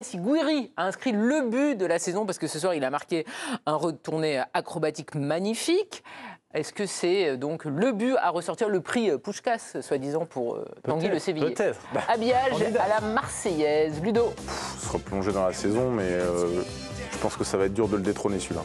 Si Gouiri a inscrit le but de la saison, parce que ce soir il a marqué un retourné acrobatique magnifique, est-ce que c'est donc le but à ressortir, le prix Puskás, soi-disant, pour Tanguy Le Sévillé? Peut-être. Habillage à la Marseillaise. Ludo? Se replonger dans la saison, mais je pense que ça va être dur de le détrôner celui-là,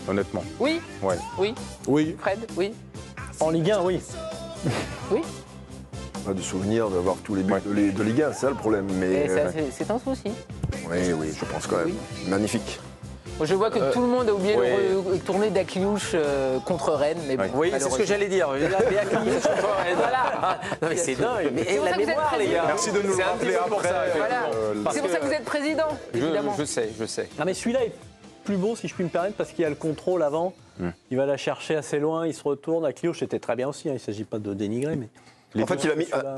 honnêtement. Oui? Ouais. Oui? Oui. Fred? Oui? En Ligue 1, oui. Oui? On a du souvenir d'avoir tous les buts de Ligue 1, c'est ça le problème. Mais C'est un souci. oui, je pense quand même. Oui. Magnifique. Je vois que tout le monde a oublié le retourné d'Akliouche contre Rennes. Mais bon, Oui, c'est ce que j'allais dire. Voilà. Non, mais c'est dingue. Mais C'est pour la ça que vous êtes mémoire, les gars. Merci de nous le rappeler après. Voilà. C'est pour ça que vous êtes président, évidemment. Je sais. Non mais celui-là est plus beau si je puis me permettre parce qu'il y a le contrôle avant. Il va la chercher assez loin, il se retourne. Akliouche était très bien aussi, il ne s'agit pas de dénigrer. Mais... En fait,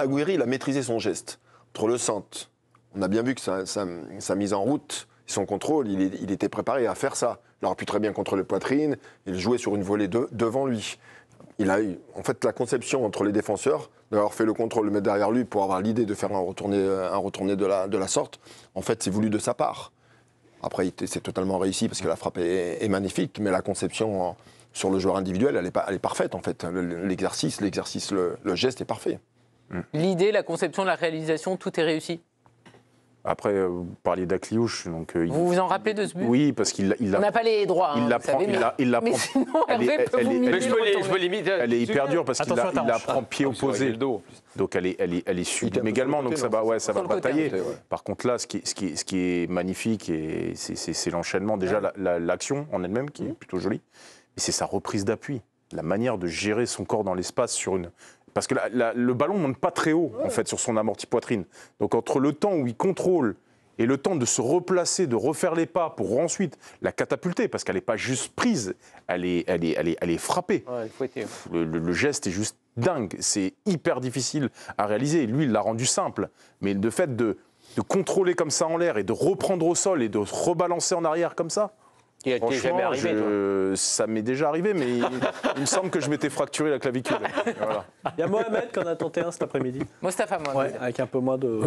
Gouiri, il a maîtrisé son geste. Entre le centre, on a bien vu que sa mise en route, son contrôle, il était préparé à faire ça. Il aurait pu très bien contrôler poitrine, il jouait sur une volée devant lui. Il a eu, en fait, la conception entre les défenseurs, d'avoir fait le contrôle, le mettre derrière lui pour avoir l'idée de faire un retourné de la sorte. En fait, c'est voulu de sa part. Après, c'est totalement réussi parce que la frappe est magnifique, mais la conception sur le joueur individuel, elle est parfaite en fait. L'exercice, le geste est parfait. L'idée, la conception, la réalisation, tout est réussi. Après, vous parliez d'Akliouche. Vous vous en rappelez de ce but? Oui, parce qu'il On n'a pas les droits. il la prend. Mais sinon, Hervé peut vous Mais je peux l'imiter. Elle est hyper dure parce qu'il la prend pied opposé. Donc elle est sublime également, donc ça va batailler. Par contre là, ce qui est magnifique, et c'est l'enchaînement, déjà l'action en elle-même qui est plutôt jolie, mais c'est sa reprise d'appui, la manière de gérer son corps dans l'espace sur une... Parce que le ballon ne monte pas très haut, en fait, sur son amorti poitrine. Donc entre le temps où il contrôle et le temps de se replacer, de refaire les pas pour ensuite la catapulter, parce qu'elle n'est pas juste prise, elle est frappée. Le geste est juste dingue. C'est hyper difficile à réaliser. Lui, il l'a rendu simple. Mais le fait de contrôler comme ça en l'air et de reprendre au sol et de rebalancer en arrière comme ça, Qui a jamais arrivé, ça m'est déjà arrivé, mais il me semble que je m'étais fracturé la clavicule. Voilà. Il y a Mohamed qui en a tenté un cet après-midi. Mostafa, moi. Ouais, avec un peu moins de...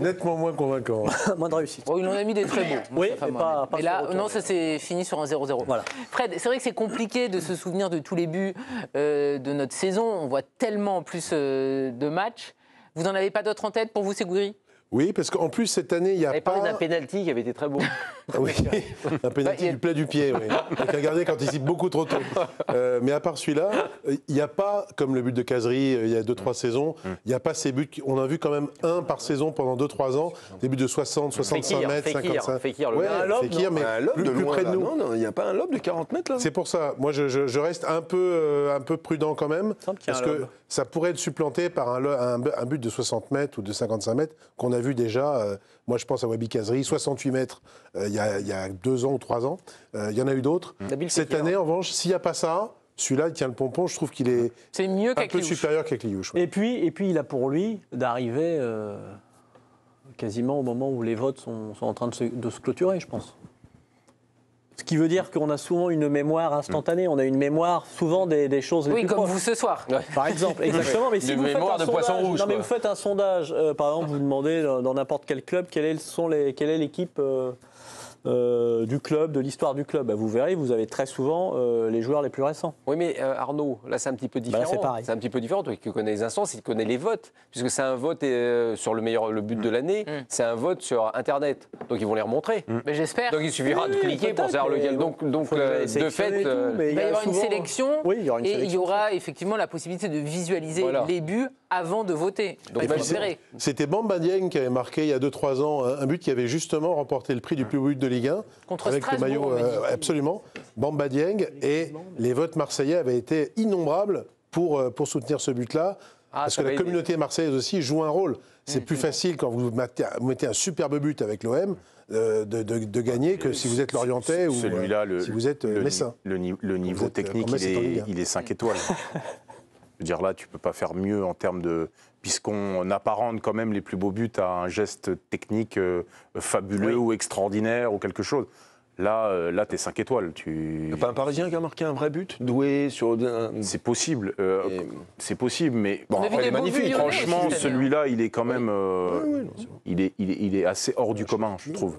Nettement moins convaincant. moins de réussite. Bon, il en a mis des très beaux. Oui, Mostafa, mais pas et là, non, ça s'est fini sur un 0-0. Voilà. Fred, c'est vrai que c'est compliqué de se souvenir de tous les buts de notre saison. On voit tellement plus de matchs. Vous n'en avez pas d'autres en tête? Pour vous, c'est Gouiri? Oui, parce qu'en plus, cette année, il n'y a pas... pas... parlé d'un pénalty qui avait été très beau. Ah oui, un pénalty du plat du pied, oui. Avec un gardien qui anticipe beaucoup trop tôt. Mais à part celui-là, il n'y a pas, comme le but de Cazerie il y a 2-3 saisons, il n'y a pas ces buts. On a vu quand même un par saison pendant 2-3 ans, des buts de 60, 65 mètres, 55. Fekir, ouais, Fekir, mais plus près de nous. Non, il n'y a pas un lob de 40 mètres là. C'est pour ça. Moi, je reste un peu prudent quand même, parce que ça pourrait être supplanté par un but de 60 mètres ou de 55 mètres qu'on a vu déjà. Moi, je pense à Wabi Cazerie, 68 mètres il y a 2 ans ou 3 ans. Il y en a eu d'autres. Cette année, en revanche, s'il n'y a pas ça, celui-là, il tient le pompon. Je trouve qu'il est un peu supérieur qu'Akliouche. Ouais. Et puis, il a pour lui d'arriver quasiment au moment où les votes sont en train de se clôturer, je pense. Ce qui veut dire qu'on a souvent une mémoire instantanée. On a une mémoire souvent des choses les plus comme proches. vous ce soir. Par exemple, exactement. Mais si vous faites un sondage, vous faites un sondage, par exemple, vous demandez dans n'importe quel club quelle est l'équipe du club, de l'histoire du club, vous verrez, vous avez très souvent les joueurs les plus récents. Oui, mais Arnaud, là c'est un petit peu différent. C'est pareil. C'est un petit peu différent. Toi qui connais les instances, il connaît les votes, puisque c'est un vote sur le but de l'année. C'est un vote sur Internet, donc ils vont les remontrer. Mais j'espère. Donc il suffira de cliquer pour savoir lequel. Donc de fait, il va y avoir une sélection. Oui, il y aura une et sélection. il y aura effectivement la possibilité de visualiser les buts avant de voter. Donc c'était Bamba Dieng qui avait marqué il y a 2-3 ans un but qui avait justement remporté le prix du plus beau but de Ligue 1. Contre avec le Strasbourg, maillot, absolument. Bamba Dieng, et les votes marseillais avaient été innombrables pour soutenir ce but-là. Parce que la communauté marseillaise aussi joue un rôle. C'est plus facile quand vous mettez un superbe but avec l'OM de gagner que si vous êtes Lorientais ou si vous êtes Messin. Le niveau technique, il est 5 étoiles. Je veux dire, là, tu ne peux pas faire mieux en termes de... Puisqu'on apparente quand même les plus beaux buts à un geste technique fabuleux ou extraordinaire ou quelque chose. Là, t'es 5 étoiles. Il n'y a pas un Parisien qui a marqué un vrai but, doué sur. C'est possible. C'est possible, mais bon, après, il est magnifique. Franchement, celui-là, il est quand même. Il est assez hors du commun, je trouve.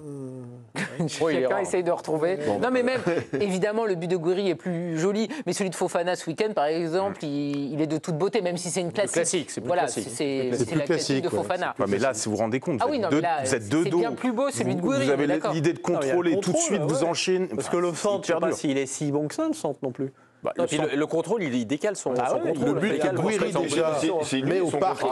Chacun essaye de retrouver. Non, mais même, évidemment, le but de Gouiri est plus joli, mais celui de Fofana ce week-end, par exemple, il est de toute beauté, même si c'est une classique. C'est plus voilà, classique. c'est la classique de Fofana. Ouais, mais là, si vous vous rendez compte, vous êtes deux dos. C'est bien plus beau celui de Gouiri. Vous avez l'idée de contrôler tout de suite, vous enchaînez. Parce que le centre, je ne sais pas s'il est si bon que ça, le centre non plus. Le contrôle, il décale son contrôle. Le but de Gouiri, déjà, c'est met au parc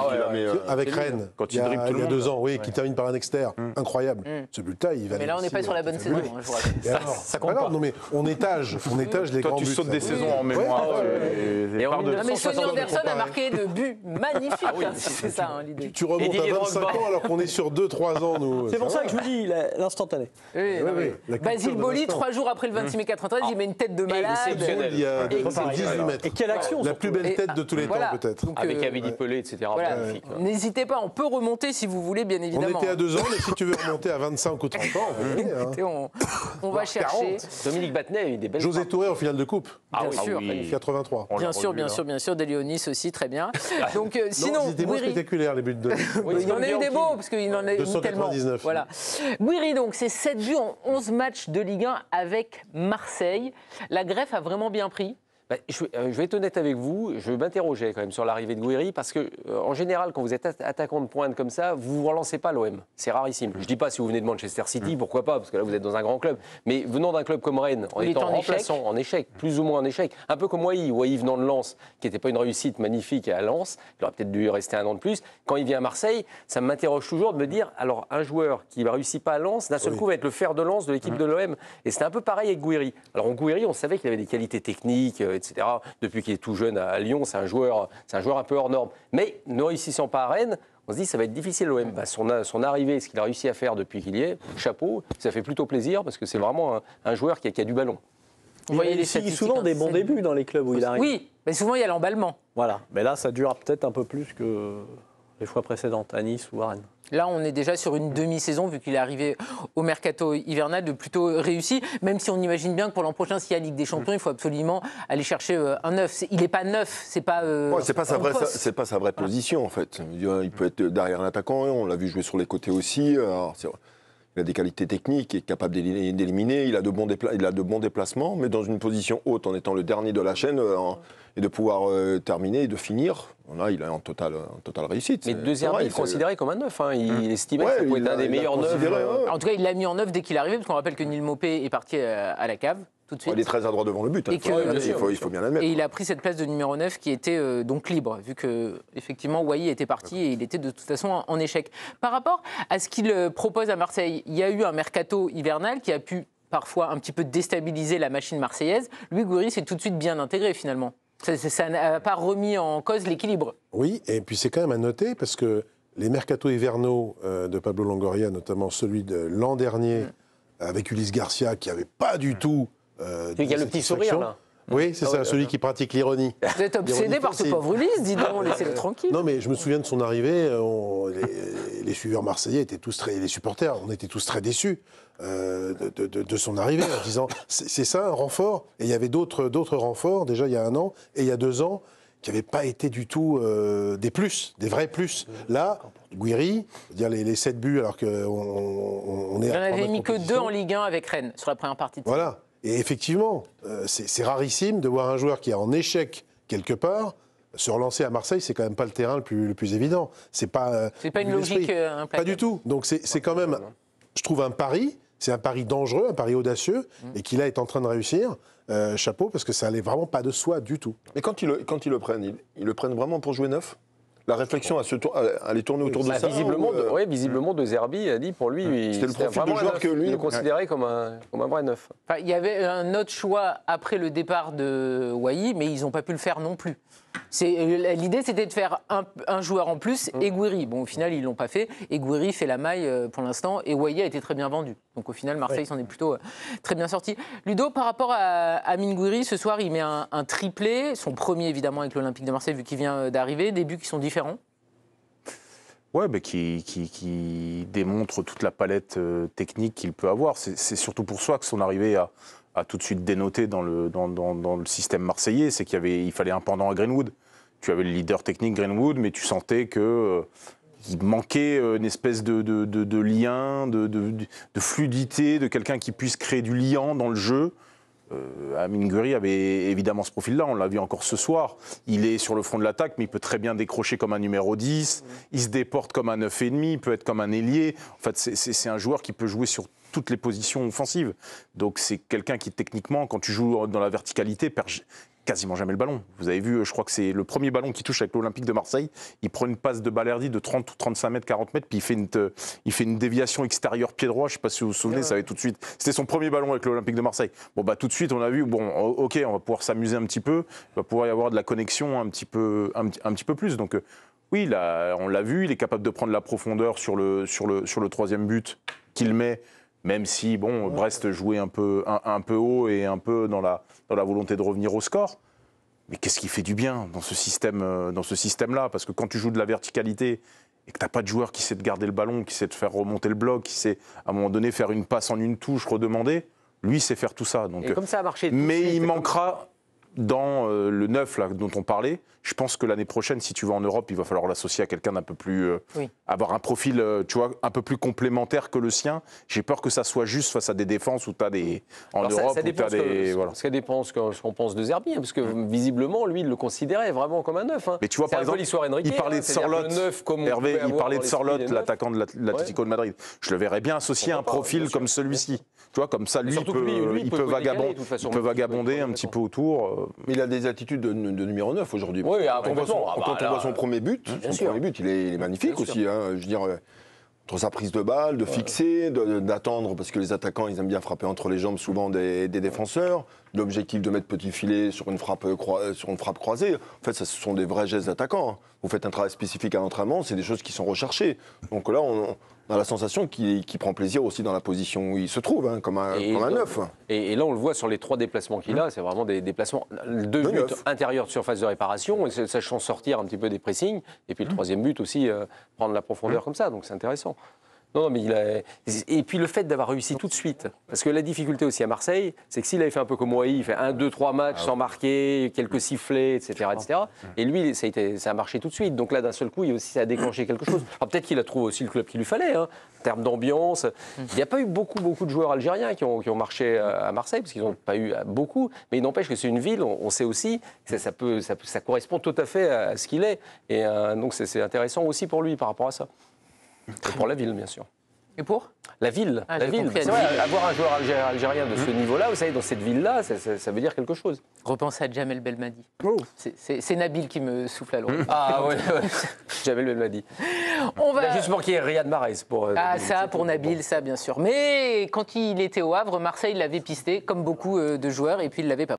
avec Rennes, quand il y a 2 ans, qui termine par un externe. Incroyable. Ce but-là, il va. Mais là, on n'est pas sur la bonne saison, je vous rappelle. Ça compte pas. Non, mais on étage les grands buts. Toi, tu sautes des saisons en mémoire. Mais Sonny Anderson a marqué de buts magnifiques. C'est ça, l'idée. Tu remontes à 25 ans alors qu'on est sur 2-3 ans, nous. C'est pour ça que je vous dis l'instantané. Basile Boli, 3 jours après le 26 mai 93, il met une tête de malade. Et quelle action! La plus belle tête de tous les temps, peut-être. Avec Amélie Pelé, etc. N'hésitez pas, on peut remonter si vous voulez, bien évidemment. On était à 2 ans, mais si tu veux remonter à 25 ou 30 ans, on va chercher. Dominique Battenet a eu des belles. José Touré en finale de coupe. Bien sûr. 83. Bien sûr. De Léonis aussi, très bien. Donc, sinon. C'était moins spectaculaire, les buts de. Il en a eu des beaux, parce qu'il en a eu tellement. 299. Voilà. Gouiri, donc, c'est 7 buts en 11 matchs de Ligue 1 avec Marseille. La greffe a vraiment bien pris. Je vais être honnête avec vous, je m'interrogeais quand même sur l'arrivée de Gouiri parce que, en général, quand vous êtes attaquant de pointe comme ça, vous ne vous relancez pas l'OM. C'est rarissime. Je ne dis pas si vous venez de Manchester City, pourquoi pas, parce que là vous êtes dans un grand club. Mais venant d'un club comme Rennes, en étant remplaçant, en échec, plus ou moins en échec, un peu comme Wai venant de Lens, qui n'était pas une réussite magnifique à Lens, il aurait peut-être dû rester 1 an de plus. Quand il vient à Marseille, ça m'interroge toujours de me dire, alors un joueur qui ne réussit pas à Lens, d'un seul coup va être le fer de lance de l'équipe de l'OM. Et c'était un peu pareil avec Gouiri. Alors Gouiri, on savait qu'il avait des qualités techniques, etc. Depuis qu'il est tout jeune à Lyon, c'est un joueur un peu hors norme. Mais ne réussissant pas à Rennes, on se dit que ça va être difficile l'OM. Son arrivée, ce qu'il a réussi à faire depuis qu'il y est, chapeau, ça fait plutôt plaisir parce que c'est vraiment un joueur qui a du ballon. Vous voyez souvent des bons débuts dans les clubs où il arrive. Oui, mais souvent il y a l'emballement. Voilà, mais là ça durera peut-être un peu plus que les fois précédentes, à Nice ou à Rennes. Là, on est déjà sur une demi-saison, vu qu'il est arrivé au mercato hivernal, de plutôt réussi, même si on imagine bien que pour l'an prochain, s'il y a Ligue des Champions, il faut absolument aller chercher un neuf. Il n'est pas neuf, c'est pas c'est pas sa vraie position, en fait. Il peut être derrière l'attaquant, on l'a vu jouer sur les côtés aussi. Alors, il a des qualités techniques, il est capable d'éliminer, il a de bons déplacements, mais dans une position haute, en étant le dernier de la chaîne, et de pouvoir terminer et de finir. Là, il est en totale réussite. Mais De Zerbi, il est considéré comme un neuf. Il estimait que ça pouvait être un des meilleurs neufs. En tout cas, il l'a mis en neuf dès qu'il est arrivé, parce qu'on rappelle que Neil Maupay est parti à la cave. Tout de suite. Il est très adroit devant le but, il faut bien l'admettre. Et il a pris cette place de numéro 9 qui était donc libre, vu que effectivement Wai était parti et il était de toute façon en échec. Par rapport à ce qu'il propose à Marseille, il y a eu un mercato hivernal qui a pu parfois un petit peu déstabiliser la machine marseillaise. Lui, Gouiri s'est tout de suite bien intégré finalement. Ça n'a pas remis en cause l'équilibre. Oui, et puis c'est quand même à noter parce que les mercatos hivernaux de Pablo Longoria, notamment celui de l'an dernier, avec Ulysse Garcia, qui n'avait pas du tout... il y a le petit sourire, là. Oui, c'est ça, celui qui pratique l'ironie. Vous êtes obsédé par ce pauvre Ulysse, dis donc, laissez-le tranquille. Non, mais je me souviens de son arrivée, les suiveurs marseillais étaient tous les supporters, on était tous très déçus de son arrivée, en disant, c'est ça un renfort. Et il y avait d'autres renforts, déjà il y a 1 an, et il y a 2 ans, qui n'avaient pas été du tout des vrais plus. Là, Gouiri, dire les 7 buts, alors qu'on est à... Il n'en avait mis que 2 en Ligue 1 avec Rennes, sur la première partie de saison. Voilà. Et effectivement, c'est rarissime de voir un joueur qui est en échec quelque part se relancer à Marseille. C'est quand même pas le terrain le plus évident. C'est pas une logique implacable. Pas du tout. Donc c'est quand même, je trouve, un pari. C'est un pari dangereux, un pari audacieux, et qui là est en train de réussir. Chapeau, parce que ça allait vraiment pas de soi du tout. Mais quand ils le prennent, ils le prennent vraiment pour jouer neuf ? La réflexion à les tourner autour de ça. Visiblement, De Zerbi a dit pour lui, c'était le profil de joueur que lui. Il le considérait comme un vrai neuf. Enfin, il y avait un autre choix après le départ de Wai, mais ils n'ont pas pu le faire non plus. L'idée, c'était de faire un joueur en plus et Gouiri. Bon, au final, ils ne l'ont pas fait. Et Gouiri fait la maille pour l'instant. Et Wai a été très bien vendu. Donc, au final, Marseille s'en est plutôt très bien sorti. Ludo, par rapport à Amine Gouiri, ce soir, il met un triplé. Son premier, évidemment, avec l'Olympique de Marseille, vu qu'il vient d'arriver. Des buts qui sont différents. Ouais, mais qui démontre toute la palette technique qu'il peut avoir. C'est surtout pour ça que son arrivée a tout de suite dénoté dans le système marseillais, c'est qu'il fallait un pendant à Greenwood. Tu avais le leader technique Greenwood, mais tu sentais qu'il manquait une espèce de lien, de fluidité, de quelqu'un qui puisse créer du lien dans le jeu. Amine Gouiri avait évidemment ce profil-là, on l'a vu encore ce soir. Il est sur le front de l'attaque, mais il peut très bien décrocher comme un numéro 10. Il se déporte comme un 9,5, il peut être comme un ailier. En fait, c'est un joueur qui peut jouer sur toutes les positions offensives. Donc c'est quelqu'un qui, techniquement, quand tu joues dans la verticalité, perd quasiment jamais le ballon. Vous avez vu, je crois que c'est le premier ballon qui touche avec l'Olympique de Marseille. Il prend une passe de Balerdi de 30 ou 35 mètres, 40 mètres, puis il fait une déviation extérieure pied droit. Je ne sais pas si vous vous souvenez, ça avait tout de suite. C'était son premier ballon avec l'Olympique de Marseille. Bon, bah tout de suite, on a vu, bon, ok, on va pouvoir s'amuser un petit peu, il va pouvoir y avoir de la connexion un petit peu plus. Donc, oui, on l'a vu, il est capable de prendre la profondeur sur le troisième but qu'il met. Même si, bon, Brest jouait un peu haut et un peu dans la volonté de revenir au score. Mais qu'est-ce qui fait du bien dans ce système-là? Parce que quand tu joues de la verticalité et que tu n'as pas de joueur qui sait te garder le ballon, qui sait te faire remonter le bloc, qui sait, à un moment donné, faire une passe en une touche, redemander, lui, il sait faire tout ça. Donc, et comme ça a marché. Mais il manquera... Dans le 9 là, dont on parlait, je pense que l'année prochaine, si tu vas en Europe, il va falloir l'associer à quelqu'un d'un peu plus... avoir un profil, tu vois, un peu plus complémentaire que le sien. J'ai peur que ça soit juste face à des défenses où tu as des... En Europe, ça dépend voilà. Ça dépend ce qu'on pense de Zerbi, hein, parce que visiblement, lui, il le considérait vraiment comme un neuf. Hein. Mais tu vois, par exemple, il parlait de Sorloth, Hervé, il parlait de Sorloth, l'attaquant de l'Atlético de Madrid. Je le verrais bien associé à un profil comme celui-ci. Tu vois, comme ça, lui, il peut vagabonder un petit peu autour. Mais il a des attitudes de numéro 9 aujourd'hui. Oui, quand on voit son premier but, il est magnifique aussi. Hein, je veux dire, entre sa prise de balle, de fixer, d'attendre, parce que les attaquants, ils aiment bien frapper entre les jambes souvent des défenseurs. L'objectif de mettre petit filet sur une frappe croisée. En fait, ce sont des vrais gestes d'attaquants. Hein. Vous faites un travail spécifique à l'entraînement, c'est des choses qui sont recherchées. Donc là, on a la sensation qu'il prend plaisir aussi dans la position où il se trouve, hein, comme un neuf. Et là, on le voit sur les 3 déplacements qu'il a, c'est vraiment des déplacements. 2 buts intérieurs de surface de réparation, sachant sortir un petit peu des pressings. Et puis le 3e but aussi, prendre la profondeur comme ça. Donc c'est intéressant. Non, mais et puis le fait d'avoir réussi tout de suite, parce que la difficulté aussi à Marseille, c'est que s'il avait fait un peu comme Wai, il fait 1, 2, 3 matchs sans marquer, quelques sifflets, etc. Et lui, ça a marché tout de suite. Donc là, d'un seul coup, ça a déclenché quelque chose. Alors peut-être qu'il a trouvé aussi le club qu'il lui fallait, hein, en termes d'ambiance. Il n'y a pas eu beaucoup de joueurs algériens qui ont marché à Marseille, parce qu'ils n'ont pas eu beaucoup. Mais il n'empêche que c'est une ville, on sait aussi que ça correspond tout à fait à ce qu'il est. Et donc c'est intéressant aussi pour lui par rapport à ça. Et pour la ville, bien sûr. Et pour la ville. C'est vrai, avoir un joueur algérien de ce niveau-là, vous savez, dans cette ville-là, ça veut dire quelque chose. Repensez à Djamel Belmadi. Oh. C'est Nabil qui me souffle à l'oreille. Ah ouais. Djamel Belmadi. Il a juste manqué Riyad Mahrez pour... pour Nabil, ça bien sûr. Mais quand il était au Havre, Marseille l'avait pisté, comme beaucoup de joueurs, et puis il l'avait pas.